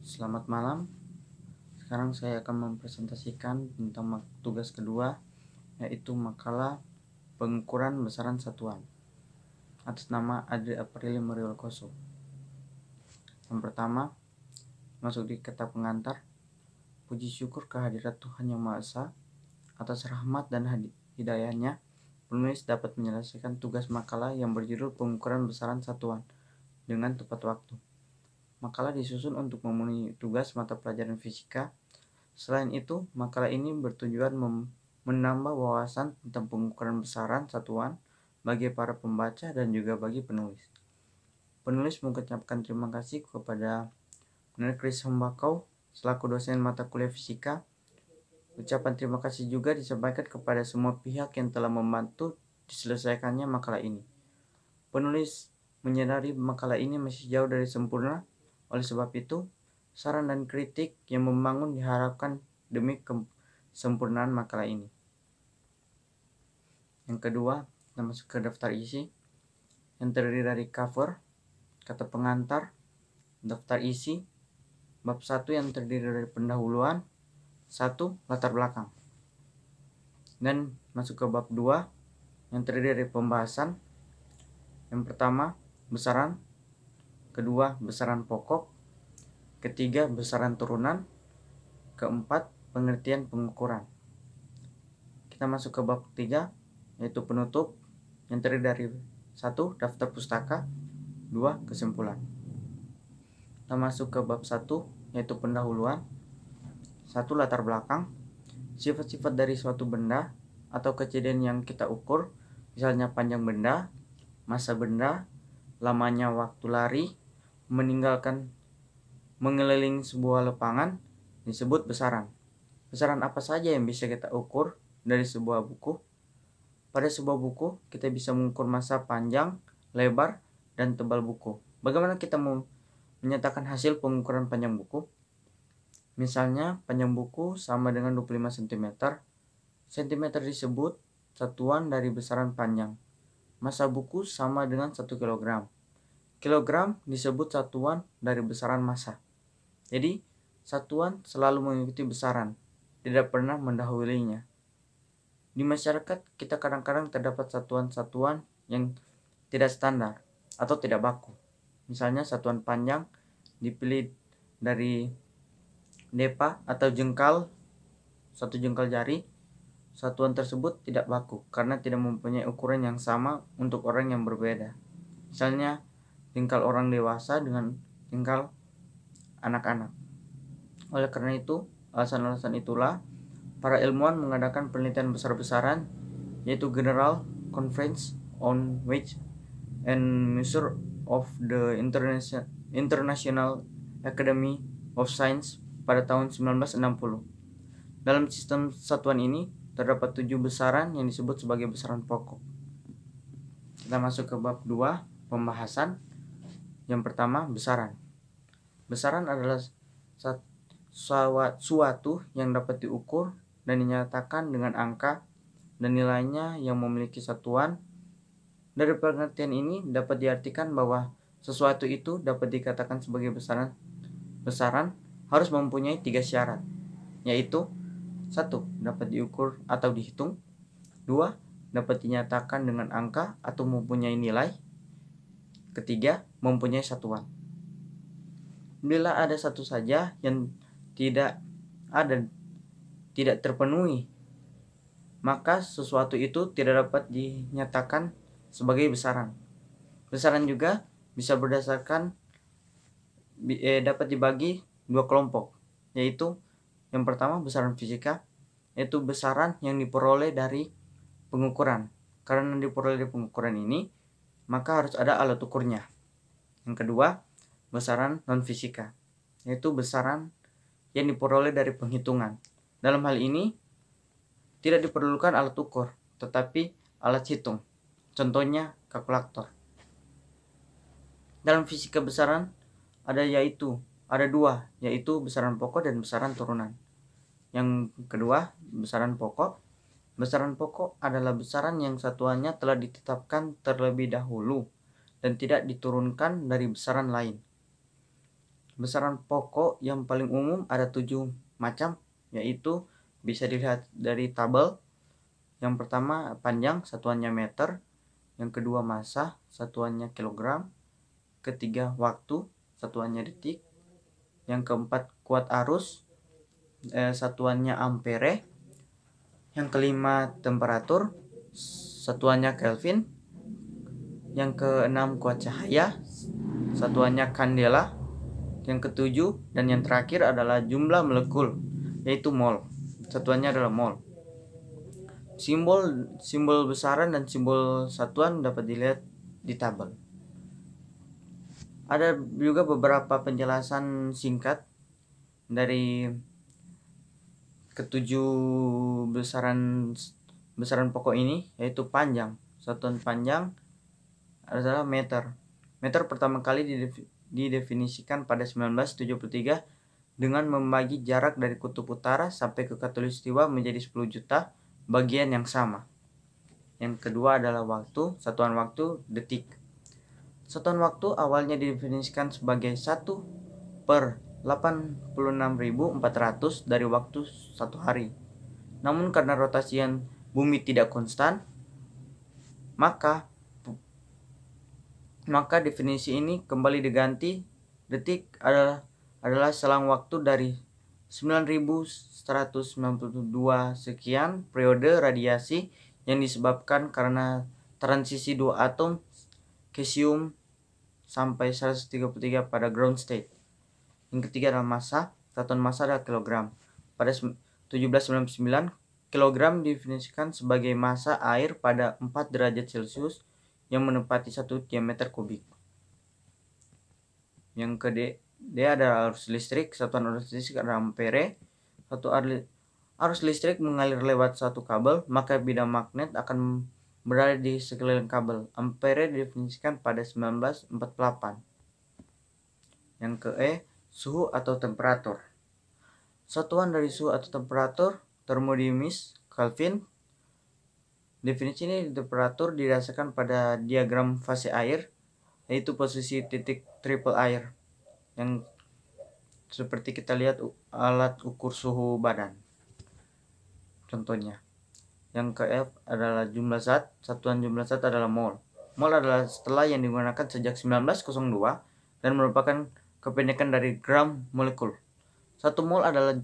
Selamat malam. Sekarang saya akan mempresentasikan tentang tugas kedua, yaitu makalah pengukuran besaran satuan atas nama Adri Aprili Muriolkoso. Yang pertama, masuk di kata pengantar. Puji syukur kehadirat Tuhan Yang Maha Esa, atas rahmat dan hidayahnya, penulis dapat menyelesaikan tugas makalah yang berjudul pengukuran besaran satuan dengan tepat waktu. Makalah disusun untuk memenuhi tugas mata pelajaran fisika. Selain itu, makalah ini bertujuan menambah wawasan tentang pengukuran besaran satuan bagi para pembaca dan juga bagi penulis. Penulis mengucapkan terima kasih kepada Penerbit Chris Hombakau selaku dosen mata kuliah fisika. Ucapan terima kasih juga disampaikan kepada semua pihak yang telah membantu diselesaikannya makalah ini. Penulis menyadari makalah ini masih jauh dari sempurna. Oleh sebab itu, saran dan kritik yang membangun diharapkan demi kesempurnaan makalah ini. Yang kedua, kita masuk ke daftar isi yang terdiri dari cover, kata pengantar, daftar isi, bab 1 yang terdiri dari pendahuluan, 1 latar belakang. Dan masuk ke bab 2 yang terdiri dari pembahasan. Yang pertama, besaran, kedua, besaran pokok, ketiga, besaran turunan, keempat, pengertian pengukuran. Kita masuk ke bab 3, yaitu penutup, yang terdiri dari 1 daftar pustaka, 2 kesimpulan. Kita masuk ke bab 1, yaitu pendahuluan. 1 latar belakang, sifat-sifat dari suatu benda atau kejadian yang kita ukur, misalnya panjang benda, masa benda, lamanya waktu lari, mengelilingi sebuah lapangan, disebut besaran. Besaran apa saja yang bisa kita ukur dari sebuah buku? Pada sebuah buku, kita bisa mengukur masa panjang, lebar, dan tebal buku. Bagaimana kita mau menyatakan hasil pengukuran panjang buku? Misalnya, panjang buku sama dengan 25 cm. cm disebut satuan dari besaran panjang. Masa buku sama dengan 1 kg. Kilogram disebut satuan dari besaran massa. Jadi, satuan selalu mengikuti besaran, tidak pernah mendahulunya. Di masyarakat, kita kadang-kadang terdapat satuan-satuan yang tidak standar atau tidak baku. Misalnya, satuan panjang dipilih dari depa atau jengkal, 1 jengkal jari. Satuan tersebut tidak baku karena tidak mempunyai ukuran yang sama untuk orang yang berbeda. Misalnya, jengkal orang dewasa dengan jengkal anak-anak. Oleh karena itu, alasan-alasan itulah para ilmuwan mengadakan penelitian besar-besaran, yaitu General Conference on Weight and Measure of the International Academy of Science pada tahun 1960. Dalam sistem satuan ini terdapat 7 besaran yang disebut sebagai besaran pokok. Kita masuk ke bab 2, pembahasan. Yang pertama, besaran. Besaran adalah suatu yang dapat diukur dan dinyatakan dengan angka dan nilainya yang memiliki satuan. Dari pengertian ini dapat diartikan bahwa sesuatu itu dapat dikatakan sebagai besaran. Besaran harus mempunyai 3 syarat, yaitu 1. Dapat diukur atau dihitung, 2. Dapat dinyatakan dengan angka atau mempunyai nilai, ketiga, mempunyai satuan. Bila ada satu saja yang tidak terpenuhi, maka sesuatu itu tidak dapat dinyatakan sebagai besaran. Besaran juga bisa dapat dibagi 2 kelompok, yaitu yang pertama besaran fisika, yaitu besaran yang diperoleh dari pengukuran. Karena diperoleh dari pengukuran ini, maka harus ada alat ukurnya. Yang kedua, besaran non-fisika, yaitu besaran yang diperoleh dari penghitungan. Dalam hal ini, tidak diperlukan alat ukur, tetapi alat hitung. Contohnya, kalkulator. Dalam fisika besaran ada 2, yaitu besaran pokok dan besaran turunan. Yang kedua, besaran pokok. Besaran pokok adalah besaran yang satuannya telah ditetapkan terlebih dahulu dan tidak diturunkan dari besaran lain. Besaran pokok yang paling umum ada 7 macam, yaitu bisa dilihat dari tabel. Yang pertama panjang, satuannya meter. Yang kedua massa, satuannya kilogram. Ketiga waktu, satuannya detik. Yang keempat kuat arus, satuannya ampere. Yang kelima temperatur, satuannya Kelvin. Yang keenam kuat cahaya, satuannya kandela. Yang ketujuh dan yang terakhir adalah jumlah molekul, yaitu mol. Satuannya adalah mol. Simbol besaran dan simbol satuan dapat dilihat di tabel. Ada juga beberapa penjelasan singkat dari ketujuh besaran pokok ini, yaitu panjang. Satuan panjang adalah meter. Meter pertama kali didefinisikan pada 1973 dengan membagi jarak dari kutub utara sampai ke khatulistiwa menjadi 10 juta bagian yang sama. Yang kedua adalah waktu, satuan waktu detik. Satuan waktu awalnya didefinisikan sebagai 1/86.400 dari waktu satu hari. Namun karena rotasi bumi tidak konstan, maka definisi ini kembali diganti. Detik adalah selang waktu dari 9.192 sekian periode radiasi yang disebabkan karena transisi dua atom cesium sampai 133 pada ground state. Yang ketiga adalah massa. Satuan massa adalah kilogram. Pada 1799, kilogram didefinisikan sebagai massa air pada 4 derajat Celcius yang menempati 1 diameter kubik. Yang kedua adalah arus listrik. Satuan arus listrik adalah ampere. Arus listrik mengalir lewat satu kabel, maka bidang magnet akan berada di sekeliling kabel. Ampere didefinisikan pada 1948. Yang suhu atau temperatur. Satuan dari suhu atau temperatur termodinamiks Kelvin. Definisi ini temperatur didasarkan pada diagram fase air, yaitu posisi titik triple air yang seperti kita lihat alat ukur suhu badan. Contohnya. Yang F adalah jumlah zat. Satuan jumlah zat adalah mol. Mol adalah setelah yang digunakan sejak 1902 dan merupakan kependekan dari gram molekul. Satu mol adalah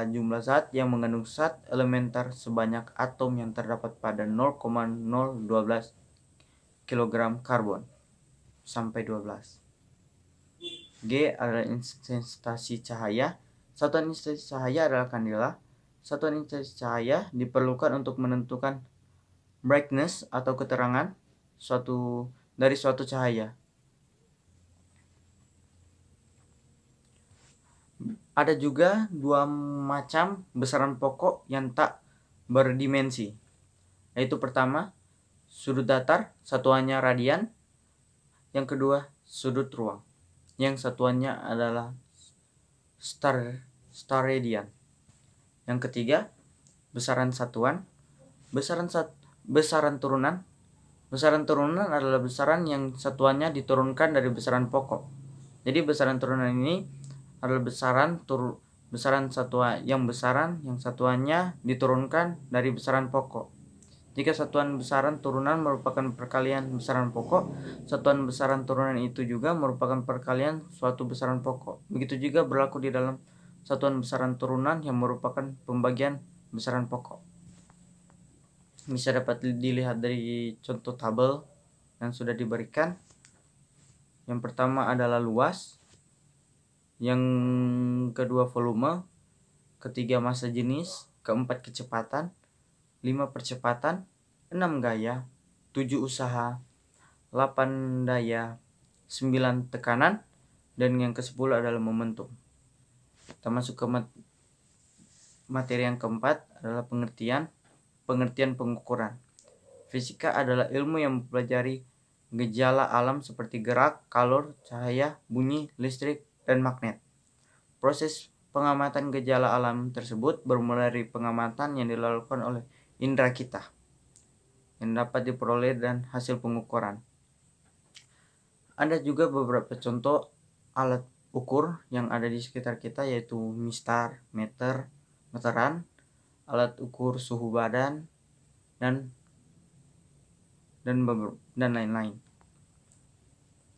jumlah zat yang mengandung zat elementer sebanyak atom yang terdapat pada 0,012 kg karbon sampai 12. G adalah intensitas cahaya. Satuan intensitas cahaya adalah kandela. Satuan intensitas cahaya diperlukan untuk menentukan brightness atau keterangan dari suatu cahaya. Ada juga dua macam besaran pokok yang tak berdimensi, yaitu pertama sudut datar, satuannya radian. Yang kedua sudut ruang, yang satuannya adalah starradian. Yang ketiga besaran satuan. Besaran turunan. Besaran turunan adalah besaran yang satuannya diturunkan dari besaran pokok. Jadi besaran turunan ini adalah besaran yang satuannya diturunkan dari besaran pokok. Jika satuan besaran turunan merupakan perkalian besaran pokok, satuan besaran turunan itu juga merupakan perkalian suatu besaran pokok. Begitu juga berlaku di dalam satuan besaran turunan yang merupakan pembagian besaran pokok. Bisa dapat dilihat dari contoh tabel yang sudah diberikan. Yang pertama adalah luas, yang kedua volume, ketiga massa jenis, keempat kecepatan, 5 percepatan, 6 gaya, 7 usaha, 8 daya, 9 tekanan, dan yang ke-10 adalah momentum. Kita masuk ke materi yang keempat adalah pengertian pengukuran. Fisika adalah ilmu yang mempelajari gejala alam seperti gerak, kalor, cahaya, bunyi, listrik, dan magnet. Proses pengamatan gejala alam tersebut bermula dari pengamatan yang dilakukan oleh indera kita yang dapat diperoleh dan hasil pengukuran. Ada juga beberapa contoh alat ukur yang ada di sekitar kita, yaitu mistar, meter, meteran, alat ukur suhu badan, dan lain-lain.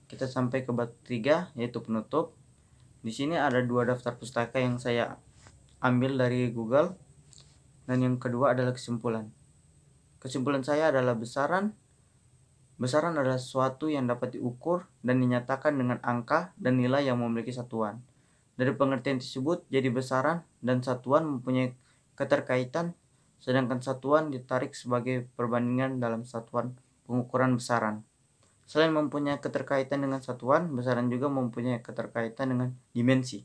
Kita sampai ke bab 3, yaitu penutup. Di sini ada 2 daftar pustaka yang saya ambil dari Google, dan yang kedua adalah kesimpulan. Kesimpulan saya adalah besaran adalah sesuatu yang dapat diukur dan dinyatakan dengan angka dan nilai yang memiliki satuan. Dari pengertian tersebut, jadi besaran dan satuan mempunyai keterkaitan, sedangkan satuan ditarik sebagai perbandingan dalam satuan pengukuran besaran. Selain mempunyai keterkaitan dengan satuan, besaran juga mempunyai keterkaitan dengan dimensi.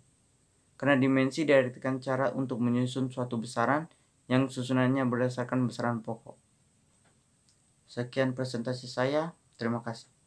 Karena dimensi diartikan cara untuk menyusun suatu besaran yang susunannya berdasarkan besaran pokok. Sekian presentasi saya. Terima kasih.